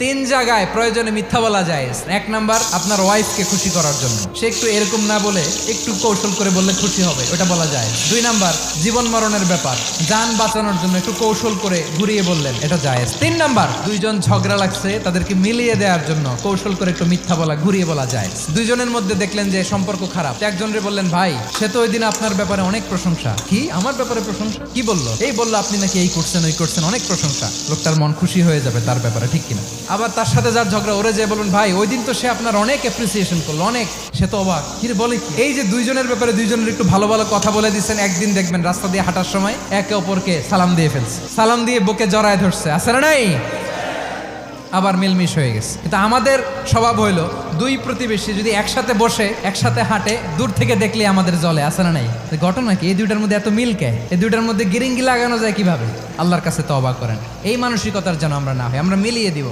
তিন জায়গায় প্রয়োজনে মিথ্যা বলা যায়। এক নাম্বার, আপনার ওয়াইফকে খুশি করার জন্য, সে একটু এরকম না বলে একটু কৌশল করে বললে খুশি হবে, ওটা বলা যায়। দুই নাম্বার, জীবন মরণের ব্যাপার, যান বাঁচানোর জন্য একটু কৌশল করে ঘুরিয়ে বললেন, এটা জায়েজ। তিন নাম্বার, দুইজন ঝগড়া লাগছে, তাদেরকে মিলিয়ে দেওয়ার জন্য কৌশল করে একটু মিথ্যা বলা, ঘুরিয়ে বলা যায়। দুইজনের মধ্যে দেখলেন যে সম্পর্ক খারাপ, একজনরে বললেন, ভাই সে তো ওই দিন আপনার ব্যাপারে অনেক প্রশংসা। কি আমার ব্যাপারে প্রশংসা? কি বললো? এই বললো আপনি নাকি এই করছেন ওই করছেন, অনেক প্রশংসা। লোকটার মন খুশি হয়ে যাবে তার ব্যাপারে, ঠিক কিনা? আবার তার সাথে যার ঝগড়া, ওরে যে বলুন, ভাই ওই দিন তো সে আপনার অনেক অ্যাপ্রিসিয়েশন করলো, অনেক, সে তো অবাক। কি রে বলে কি? এই যে দুইজনের ব্যাপারে দুইজনের একটু ভালো ভালো কথা বলে দিচ্ছেন, একদিন দেখবেন রাস্তা দিয়ে হাঁটার সময় একে অপরকে সালাম দিয়ে ফেলছে, সালাম দিয়ে বুকে জড়ায় ধরছে, আছে না নাই? আবার মিলমিশ হয়ে গেছে। কিন্তু আমাদের স্বভাব হইলো, দুই প্রতিবেশী যদি একসাথে বসে একসাথে হাঁটে, দূর থেকে দেখলে আমাদের জলে, আছে না নাই? ঘটনা কি? এই দুইটার মধ্যে এত মিল কে? এই দুইটার মধ্যে গিরিঙ্গি লাগানো যায় কিভাবে? আল্লাহর কাছে তওবা করেন, এই মানসিকতার যেন আমরা না হয়, আমরা মিলিয়ে দিব।